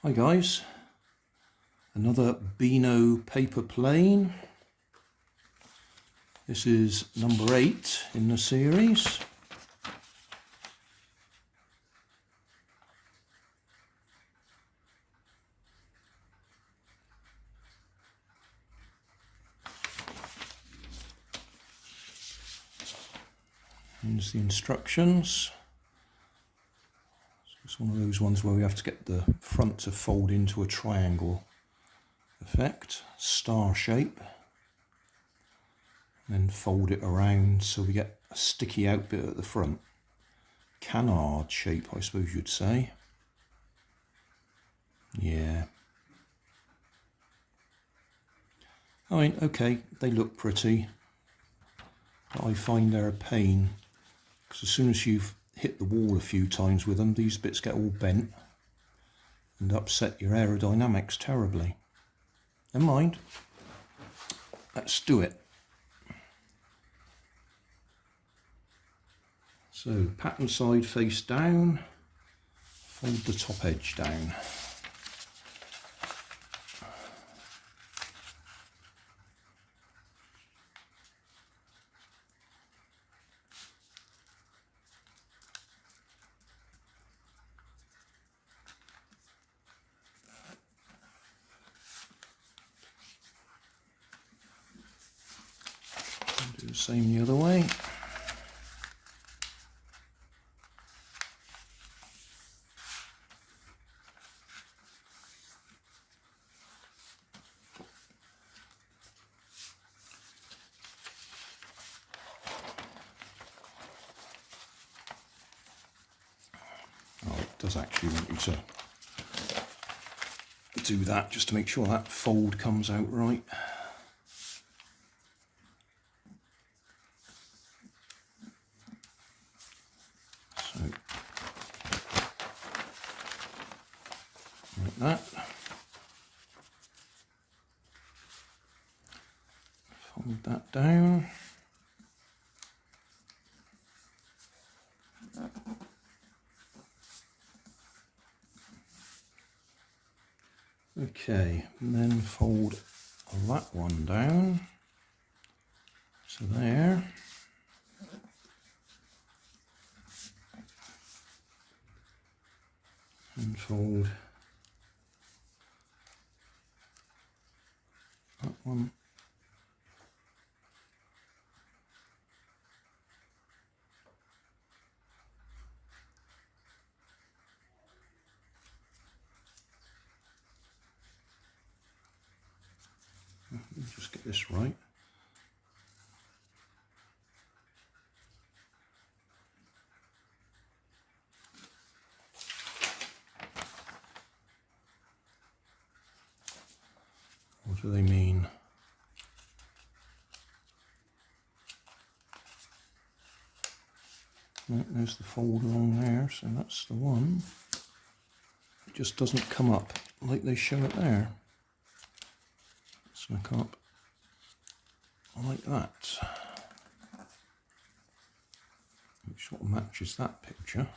Hi guys, another BEANO paper plane. This is number 8 in the series. Here's the instructions. It's one of those ones where we have to get the front to fold into a triangle effect, star shape, and then fold it around so we get a sticky out bit at the front. Canard shape, I suppose you'd say. Yeah. I mean, okay, they look pretty, but I find they're a pain because as soon as you've hit the wall a few times with them, these bits get all bent and upset your aerodynamics terribly. Never mind. Let's do it. So, pattern side face down, fold the top edge down. Do the same the other way. Oh, it does actually want you to do that just to make sure that fold comes out right. So, like that. Fold that down. Okay, and then fold that one down. So there. And fold that one. Let me just get this right. What do they mean? Right, there's the fold along there, so that's the one. It just doesn't come up like they show it there. Snug up like that. Which sort of matches that picture.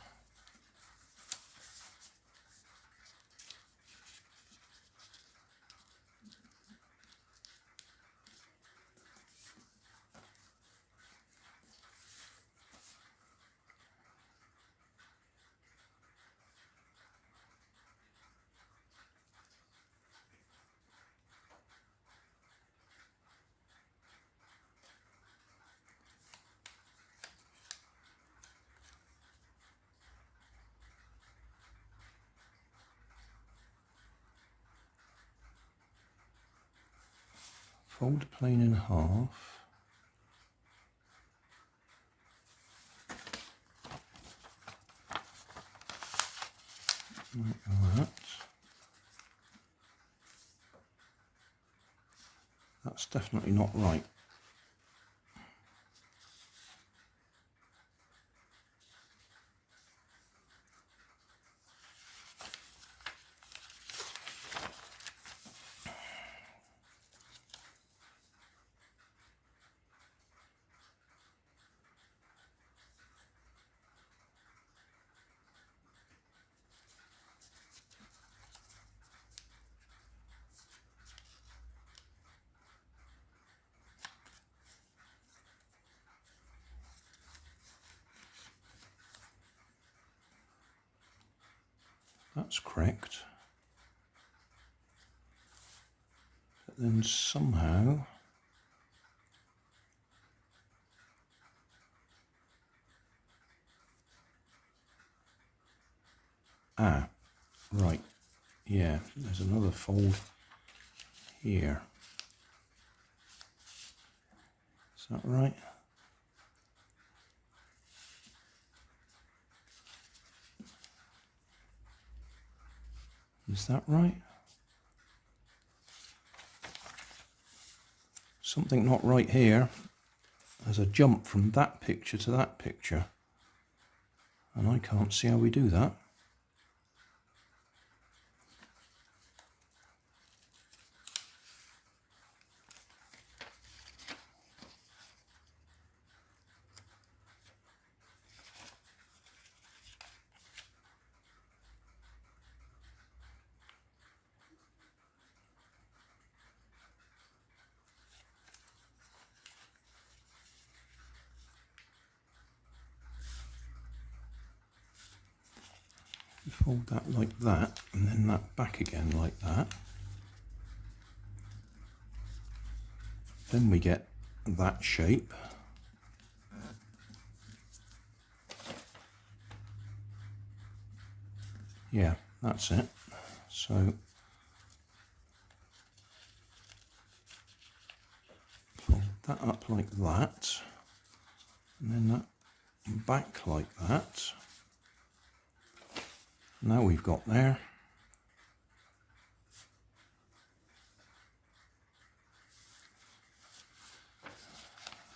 Fold the plane in half. Like that. That's definitely not right. That's correct. But then somehow right, yeah, there's another fold here. Is that right? Is that right? Something not right here. There's a jump from that picture to that picture, and I can't see how we do that. Fold that like that, and then that back again like that. Then we get that shape. Yeah, that's it. So fold that up like that, and then that back like that. Now we've got there.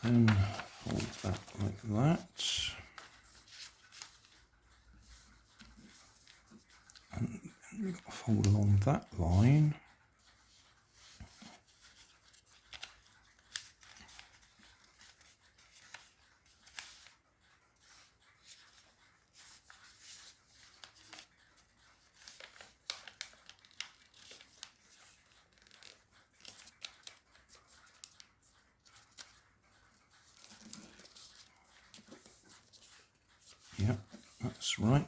Then fold that like that. And we've got to fold along that line. Yeah, that's right.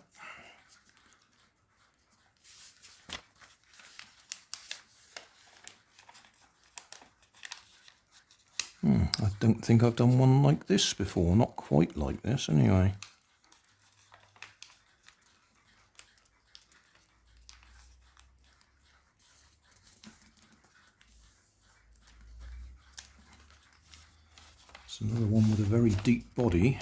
I don't think I've done one like this before, not quite like this anyway. It's another one with a very deep body.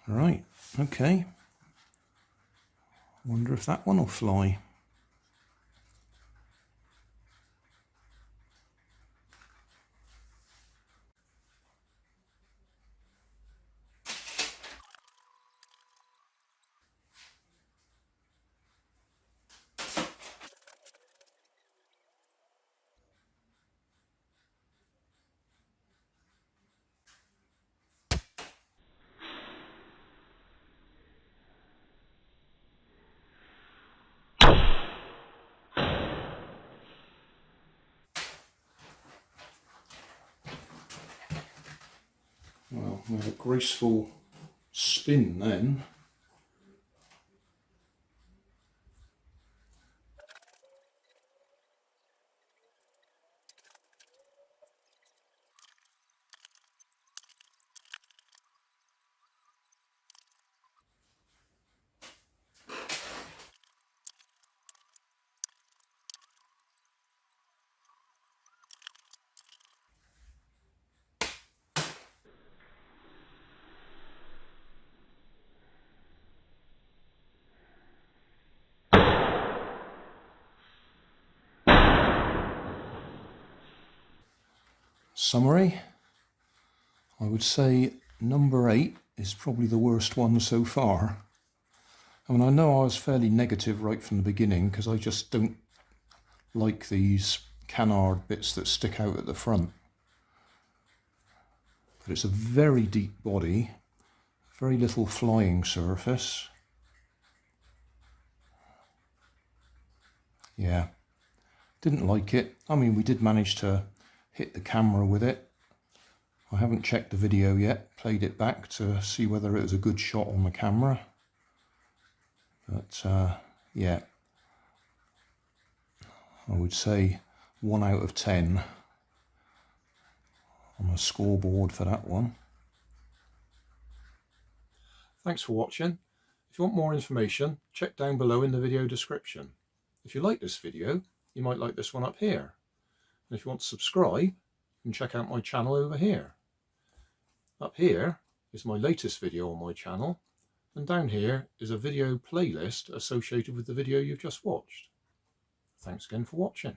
Right, okay. Wonder if that one will fly. Well, we have a graceful spin then. Summary, I would say number 8 is probably the worst one so far. I mean, I know I was fairly negative right from the beginning because I just don't like these canard bits that stick out at the front. But it's a very deep body, very little flying surface. Yeah, didn't like it. I mean, we did manage to hit the camera with it. I haven't checked the video yet, played it back to see whether it was a good shot on the camera. But yeah, I would say 1 out of 10 on a scoreboard for that one. Thanks for watching. If you want more information, check down below in the video description. If you like this video, you might like this one up here. And if you want to subscribe, you can check out my channel over here. Up here is my latest video on my channel, and down here is a video playlist associated with the video you've just watched. Thanks again for watching.